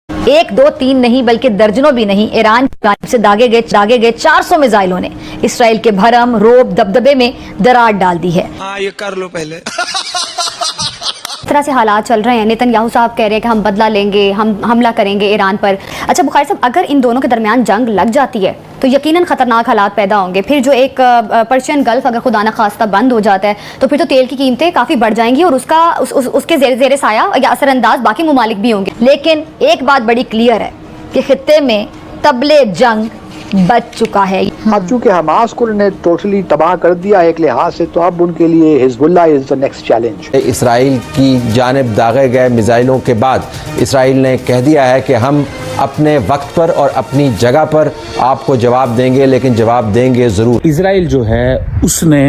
एक दो तीन नहीं बल्कि दर्जनों भी नहीं, ईरान की जानिब से दागे गए 400 मिसाइलों ने इसराइल के भरम, रोब, दबदबे में दरार डाल दी है। हाँ, ये कर लो पहले। इस तरह से हालात चल रहे हैं, नेतन्याहू साहब कह रहे हैं कि हम बदला लेंगे, हम हमला करेंगे ईरान पर। अच्छा बुखारी साहब, अगर इन दोनों के दरमियान जंग लग जाती है तो यकीनन खतरनाक हालात पैदा होंगे। फिर जो एक पर्शियन गल्फ अगर खुदा न खास्ता बंद हो जाता है तो फिर तो तेल की कीमतें काफ़ी बढ़ जाएंगी और उसके ज़ेरे साया या असरअंदाज बाकी मुमालिक भी होंगे। लेकिन एक बात बड़ी क्लियर है कि खित्ते में तबले जंग बच चुका है। अब चूंकि हमास को उन्होंने टोटली तबाह कर दिया है एक लिहाज से, तो अब उनके लिए Hezbollah is the next challenge. Israel की जानिब दागे गए मिसाइलों के बाद इसराइल ने कह दिया है कि हम अपने वक्त पर और अपनी जगह पर आपको जवाब देंगे, लेकिन जवाब देंगे ज़रूर। इसराइल जो है उसने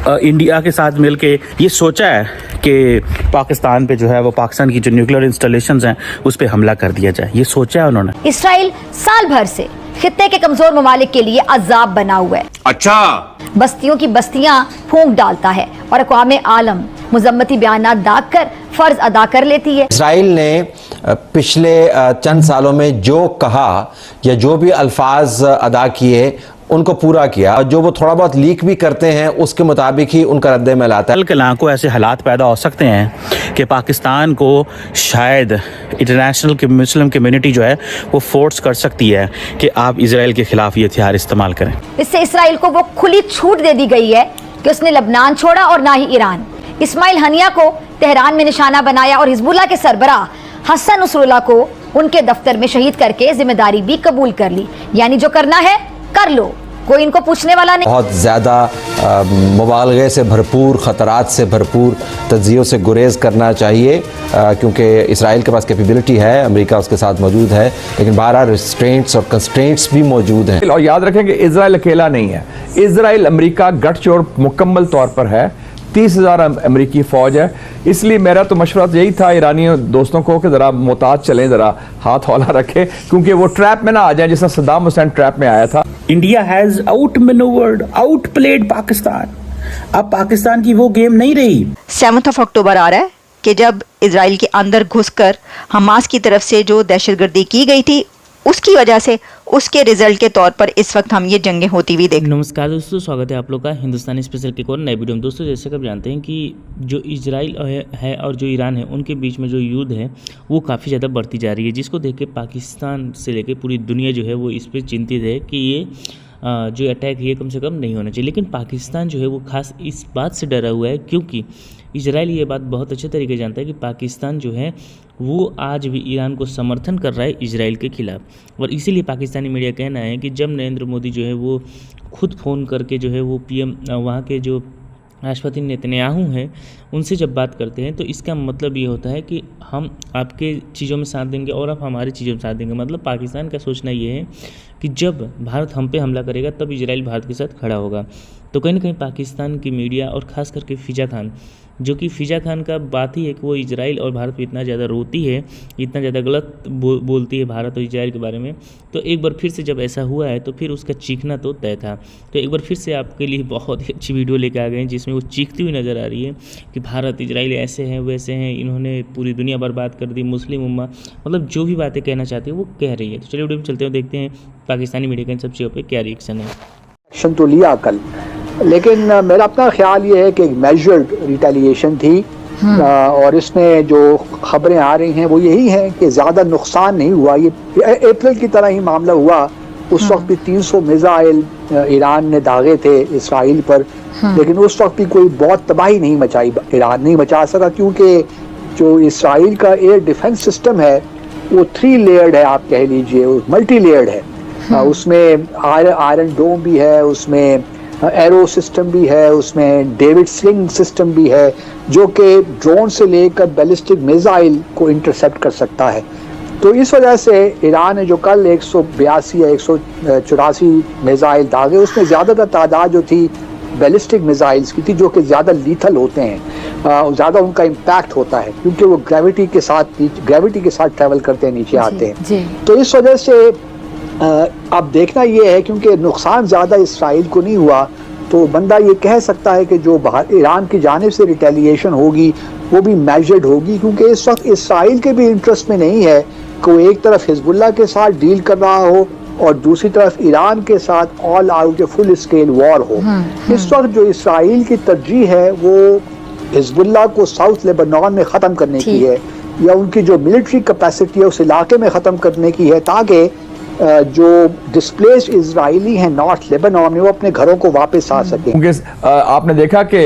इंडिया के साथ मिलके ये सोचा है कि पाकिस्तान पे जो है वो पाकिस्तान की जो न्यूक्लियर इंस्टॉलेशंस हैं उस पे हमला कर दिया जाए, ये सोचा है उन्होंने। इसराइल साल भर से खित्ते के कमजोर ममालिक के लिए अजाब बना हुआ है। अच्छा, बस्तियों की बस्तियां फूंक डालता है और अक़वाम आलम मुज़म्मती बयानात दाग कर फर्ज अदा कर लेती है। इसराइल ने पिछले चंद सालों में जो कहा या जो भी अल्फाज अदा किए उनको पूरा किया, जो वो थोड़ा बहुत लीक भी करते हैं उसके मुताबिक ही उनका रद्द-ए-अमल आता है। कल कलां को ऐसे हालात पैदा हो सकते हैं कि पाकिस्तान को शायद इंटरनेशनल मुस्लिम कम्युनिटी जो है वो फोर्स कर सकती है कि आप इसराइल के खिलाफ ये हथियार इस्तेमाल करें। इससे इसराइल को वो खुली छूट दे दी गई है कि उसने लबनान छोड़ा और ना ही ईरान। इस्माइल हनिया को तेहरान में निशाना बनाया और हिजबुल्लाह के सरबराह हसन नसरुल्लाह को उनके दफ्तर में शहीद करके जिम्मेदारी भी कबूल कर ली। यानी जो करना है कर लो, कोई इनको पूछने वाला नहीं। बहुत ज़्यादा मुबालगे से भरपूर, ख़तरात से भरपूर तज्ज़ियों से गुरेज करना चाहिए, क्योंकि इसराइल के पास कैपेबिलिटी है, अमेरिका उसके साथ मौजूद है, लेकिन 12 रिस्ट्रेंट्स और कंस्ट्रेंट्स भी मौजूद हैं। और याद रखें कि इसराइल अकेला नहीं है, इसराइल अमेरिका गठजोड़ मुकम्मल तौर पर है, 30,000 अमेरिकी फ़ौज है। इसलिए मेरा तो मशवरा यही था ईरानी दोस्तों को कि ज़रा मोहतात चलें, ज़रा हाथ हौला रखें, क्योंकि वो ट्रैप में ना आ जाए जैसा सद्दाम हुसैन ट्रैप में आया था। India has outmanoeuvred, outplayed Pakistan. अब पाकिस्तान की वो गेम नहीं रही। 7 अक्टूबर आ रहा है कि जब इसराइल के अंदर घुसकर हमास की तरफ से जो दहशतगर्दी की गई थी उसकी वजह से उसके रिजल्ट के तौर पर इस वक्त हम ये जंगें होती हुई देख। नमस्कार दोस्तों, स्वागत है आप लोग का हिंदुस्तानी स्पेशल के एक और नए वीडियो में। दोस्तों जैसे कि आप जानते हैं कि जो इजराइल है और जो ईरान है उनके बीच में जो युद्ध है वो काफ़ी ज़्यादा बढ़ती जा रही है, जिसको देख के पाकिस्तान से लेकर पूरी दुनिया जो है वो इस पर चिंतित है कि ये जो अटैक है कम से कम नहीं होना चाहिए। लेकिन पाकिस्तान जो है वो खास इस बात से डरा हुआ है क्योंकि इजराइल ये बात बहुत अच्छे तरीके से जानता है कि पाकिस्तान जो है वो आज भी ईरान को समर्थन कर रहा है इजराइल के खिलाफ। और इसीलिए पाकिस्तानी मीडिया कहना है कि जब नरेंद्र मोदी जो है वो खुद फ़ोन करके जो है वो पीएम वहाँ के जो राष्ट्रपति नेतन्याहू हैं उनसे जब बात करते हैं तो इसका मतलब ये होता है कि हम आपके चीज़ों में साथ देंगे और आप हमारी चीज़ों में साथ देंगे। मतलब पाकिस्तान का सोचना ये है कि जब भारत हम पे हमला करेगा तब इजराइल भारत के साथ खड़ा होगा। तो कहीं ना कहीं पाकिस्तान की मीडिया और ख़ास करके फिजा खान, जो कि फिजा खान का बात ही है कि वो इजराइल और भारत पे इतना ज़्यादा रोती है, इतना ज़्यादा गलत बोलती है भारत और इजराइल के बारे में। तो एक बार फिर से जब ऐसा हुआ है तो फिर उसका चीखना तो तय था। तो एक बार फिर से आपके लिए बहुत ही अच्छी वीडियो लेके आ गए हैं जिसमें वो चीखती हुई नज़र आ रही है कि भारत इजराइल ऐसे हैं वैसे हैं, इन्होंने पूरी दुनिया बर्बाद कर दी, मुस्लिम उम्मा, मतलब जो भी बातें कहना चाहती है वो कह रही है। तो चलिए वीडियो में चलते हैं, देखते हैं पाकिस्तानी मीडिया का इन सब चीज़ों पर क्या रिएक्शन है। तो लिया कल, लेकिन मेरा अपना ख्याल ये है कि मेजर्ड रिटेलिएशन थी और इसमें जो खबरें आ रही हैं वो यही हैं कि ज़्यादा नुकसान नहीं हुआ। ये अप्रैल की तरह ही मामला हुआ, उस वक्त भी 300 मिसाइल ईरान ने दागे थे इसराइल पर, लेकिन उस वक्त भी कोई बहुत तबाही नहीं मचाई, ईरान नहीं मचा सका, क्योंकि जो इसराइल का एयर डिफेंस सिस्टम है वो 3 लेयर्ड है, आप कह लीजिए मल्टी लेयर्ड है। उसमें आयरन डोम भी है, उसमें एरो सिस्टम भी है, उसमें डेविड स्लिंग सिस्टम भी है जो कि ड्रोन से लेकर बैलिस्टिक मिसाइल को इंटरसेप्ट कर सकता है। तो इस वजह से ईरान ने जो कल 182 या 184 मिसाइल दागे, उसमें ज़्यादातर तादाद जो थी बैलिस्टिक मिसाइल्स की थी, जो कि ज़्यादा लीथल होते हैं, ज़्यादा उनका इम्पैक्ट होता है क्योंकि वो ग्रेविटी के साथ ट्रैवल करते हैं, नीचे आते हैं। तो इस वजह से अब देखना ये है, क्योंकि नुकसान ज़्यादा इसराइल को नहीं हुआ, तो बंदा ये कह सकता है कि जो ईरान की जानिब से रिटेलिएशन होगी वो भी मेजर्ड होगी, क्योंकि इस वक्त इसराइल के भी इंटरेस्ट में नहीं है को एक तरफ हिजबुल्लाह के साथ डील कर रहा हो और दूसरी तरफ ईरान के साथ all out full scale war हो। इस वक्त जो इसराइल की तरजीह है वो हिजबुल्लाह को साउथ लेबनान में ख़त्म करने की है, या उनकी जो मिलिट्री कैपेसिटी है उस इलाके में ख़त्म करने की है, ताकि जो डिस्प्लेस्ड इजरायली हैं नॉर्थ लेबनान में वो अपने घरों को वापस आ सकें। क्योंकि आपने देखा कि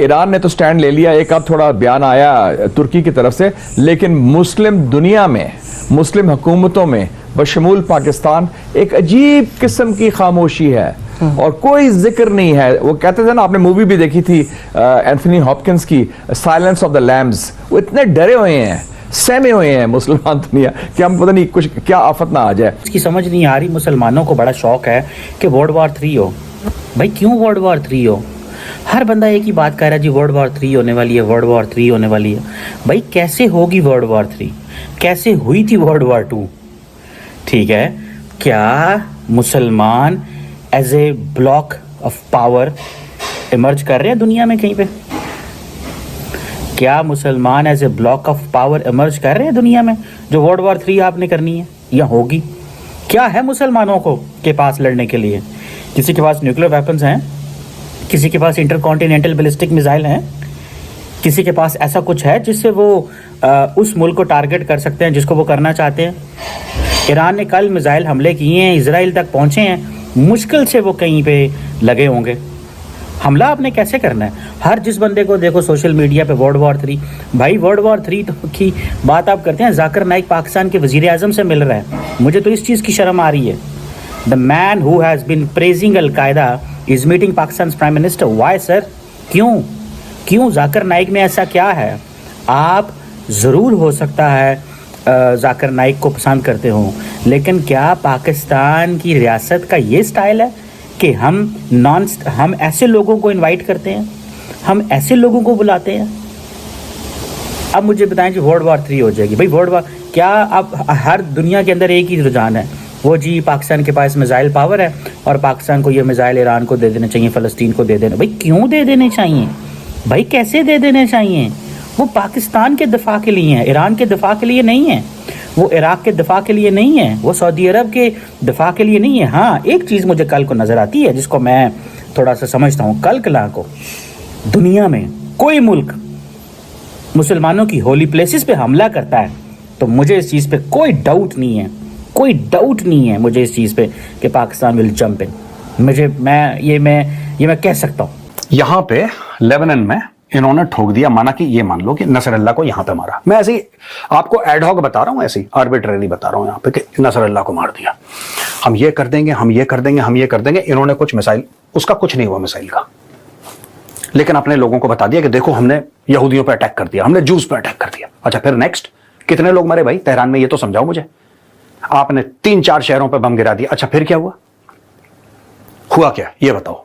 ईरान ने तो स्टैंड ले लिया, एक अब थोड़ा बयान आया तुर्की की तरफ से, लेकिन मुस्लिम दुनिया में, मुस्लिम हुकूमतों में बशमूल पाकिस्तान एक अजीब किस्म की खामोशी है और कोई जिक्र नहीं है। वो कहते थे ना, आपने मूवी भी देखी थी एंथनी हॉपकिंस की साइलेंस ऑफ द लैम्स, वो इतने डरे हुए हैं, सहमे हुए हैं मुसलमान दुनिया कि हम पता नहीं कुछ क्या आफत ना आ जाए। इसकी समझ नहीं आ रही। मुसलमानों को बड़ा शौक है कि वर्ल्ड वॉर 3 हो। भाई क्यों वर्ल्ड वॉर 3 हो? हर बंदा एक ही बात कह रहा है जी वर्ल्ड वॉर 3 होने वाली है, वर्ल्ड वॉर 3 होने वाली है। भाई कैसे होगी वर्ल्ड वॉर 3? कैसे हुई थी वर्ल्ड वॉर 2? ठीक है, क्या मुसलमान as a block of power emerge कर रहे हैं दुनिया में कहीं पे? क्या मुसलमान as a block of power emerge कर रहे हैं दुनिया में जो वर्ल्ड वॉर 3 आपने करनी है या होगी? क्या है मुसलमानों को के पास लड़ने के लिए? किसी के पास न्यूक्लियर वेपन्स हैं, किसी के पास इंटरकॉन्टिनेंटल बैलिस्टिक मिसाइल हैं, किसी के पास ऐसा कुछ है जिससे वो उस मुल्क को टारगेट कर सकते हैं जिसको वो करना चाहते हैं। ईरान ने कल मिसाइल हमले किए हैं, इजराइल तक पहुंचे हैं, मुश्किल से वो कहीं पे लगे होंगे। हमला आपने कैसे करना है? हर जिस बंदे को देखो सोशल मीडिया पे वर्ल्ड वॉर 3। भाई वर्ल्ड वॉर 3 की बात आप करते हैं, जाकिर नाइक पाकिस्तान के वजीर आजम से मिल रहा है। मुझे तो इस चीज़ की शर्म आ रही है। The man who has been praising al Qaeda is meeting Pakistan prime minister. Why sir? क्यों जाकिर नाइक में ऐसा क्या है? आप ज़रूर हो सकता है जाकिर नाइक को पसंद करते हो, लेकिन क्या पाकिस्तान की रियासत का ये स्टाइल है कि हम ऐसे लोगों को इनवाइट करते हैं, हम ऐसे लोगों को बुलाते हैं? अब मुझे बताएं जी वर्ल्ड वॉर 3 हो जाएगी। भाई वर्ल्ड वॉर क्या? अब हर दुनिया के अंदर एक ही रुझान है, वो जी पाकिस्तान के पास मिसाइल पावर है और पाकिस्तान को ये मिसाइल ईरान को दे देने चाहिए, फ़लस्तीन को दे देना। भाई क्यों दे देने चाहिए? भाई कैसे दे देने चाहिए? वो पाकिस्तान के दिफा के लिए हैं, ईरान के दिफा के लिए नहीं है, वो इराक के दिफा के लिए नहीं है, वो सऊदी अरब के दिफा के लिए नहीं है। हाँ, एक चीज़ मुझे कल को नज़र आती है जिसको मैं थोड़ा सा समझता हूँ। कल कला को दुनिया में कोई मुल्क मुसलमानों की होली प्लेसेस पे हमला करता है तो मुझे इस चीज़ पे कोई डाउट नहीं है मुझे इस चीज़ पे कि पाकिस्तान विल जंप इन। मैं कह सकता हूँ। यहाँ पे लेबनान में इन्होंने ठोक दिया, माना कि ये मान लो कि नसरल्लाह को यहां पे मारा। मैं ऐसे ही आपको एडहॉक बता रहा हूं, ऐसे ही आर्बिट्रेरी बता रहा हूं यहां पे कि नसरल्लाह को मार दिया, हम ये कर देंगे। इन्होंने कुछ मिसाइल, उसका कुछ नहीं हुआ मिसाइल का, लेकिन अपने लोगों को बता दिया कि देखो हमने यहूदियों पर अटैक कर दिया, हमने जूस पर अटैक कर दिया। अच्छा, फिर नेक्स्ट कितने लोग मरे भाई तेहरान में? ये तो समझाओ मुझे। आपने 3-4 शहरों पर बम गिरा दिया। अच्छा, फिर क्या हुआ क्या ये बताओ।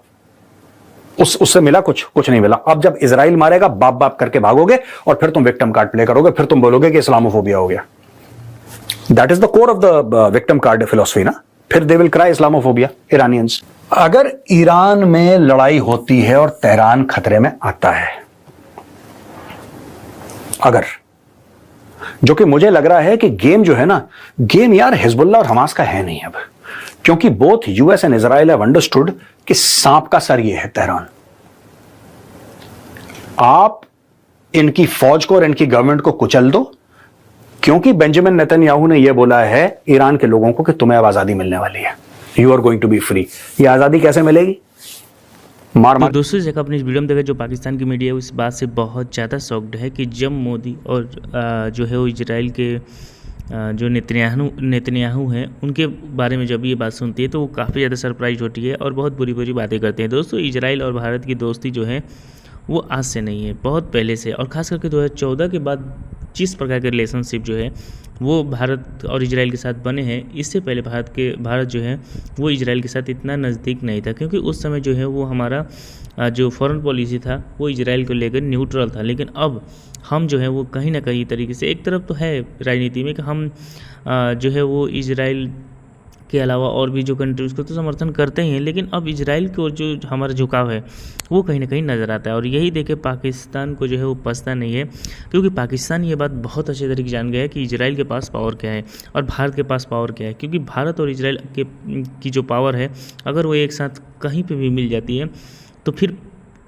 उससे मिला कुछ नहीं मिला। अब जब इजराइल मारेगा बाप करके भागोगे और फिर तुम विक्टिम कार्ड प्ले करोगे, फिर तुम बोलोगे कि इस्लामोफोबिया हो गया। That is the core of the victim card philosophy ना। फिर they will cry Islamophobia Iranians. अगर ईरान में लड़ाई होती है और तेहरान खतरे में आता है, अगर, जो कि मुझे लग रहा है कि गेम जो है ना, गेम यार हिजबुल्लाह और हमास का है नहीं अब, क्योंकि both US and Israel have understood कि सांप का सर ये है तेहरान। आप इनकी फौज को और इनकी गवर्नमेंट को कुचल दो, क्योंकि बेंजामिन नेतन्याहू ने यह बोला है ईरान के लोगों को कि तुम्हें अब आजादी मिलने वाली है, you are going to be free. ये आजादी कैसे मिलेगी? मार। दोस्तों, जैसे आपने इस वीडियो में देखा, जो पाकिस्तान की मीडिया है इस बात से बहुत ज़्यादा शॉक्ड है कि जब मोदी और जो है वो इजराइल के जो नेतन्याहू हैं उनके बारे में जब ये बात सुनती है तो वो काफ़ी ज़्यादा सरप्राइज होती है और बहुत बुरी बातें करते हैं। दोस्तों, इजराइल और भारत की दोस्ती जो है वो आज से नहीं है, बहुत पहले से, और ख़ास करके 2014 के बाद जिस प्रकार के रिलेशनशिप जो है वो भारत और इजराइल के साथ बने हैं, इससे पहले भारत जो है वो इजराइल के साथ इतना नज़दीक नहीं था, क्योंकि उस समय जो है वो हमारा जो फॉरेन पॉलिसी था वो इजराइल को लेकर न्यूट्रल था। लेकिन अब हम जो है वो कहीं ना कहीं तरीके से, एक तरफ तो है राजनीति में कि हम जो है वो इजराइल के अलावा और भी जो कंट्री उसको तो समर्थन करते ही हैं, लेकिन अब इजराइल की ओर जो हमारा झुकाव है वो कहीं ना कहीं नज़र आता है। और यही देखे पाकिस्तान को जो है वो पछता नहीं है, क्योंकि पाकिस्तान ये बात बहुत अच्छे तरीके जान गया है कि इजराइल के पास पावर क्या है और भारत के पास पावर क्या है। क्योंकि भारत और इजराइल की जो पावर है, अगर वो एक साथ कहीं पर भी मिल जाती है तो फिर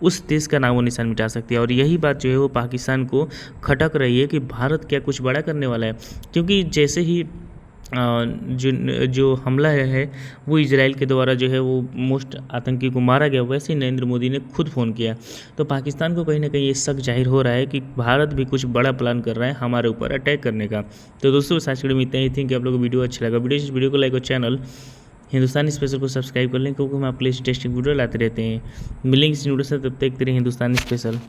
उस देश का नामो निशान मिटा सकती है। और यही बात जो है वो पाकिस्तान को खटक रही है कि भारत क्या कुछ बड़ा करने वाला है। क्योंकि जैसे ही जो हमला है वो इजराइल के द्वारा जो है वो मोस्ट आतंकी को मारा गया, वैसे ही नरेंद्र मोदी ने खुद फ़ोन किया। तो पाकिस्तान को कहीं ना कहीं ये शक जाहिर हो रहा है कि भारत भी कुछ बड़ा प्लान कर रहा है हमारे ऊपर अटैक करने का। तो दोस्तों आज वीडियो में इतना ही थी कि आप लोगों को वीडियो अच्छा लगा। वीडियो को लाइक और चैनल हिंदुस्तानी स्पेशल को सब्सक्राइब कर लें, क्योंकि हम आपके लिए टेस्टिंग वीडियो लाते रहते हैं। मिलेंगे इस वीडियो से, तब तक हिंदुस्तानी स्पेशल।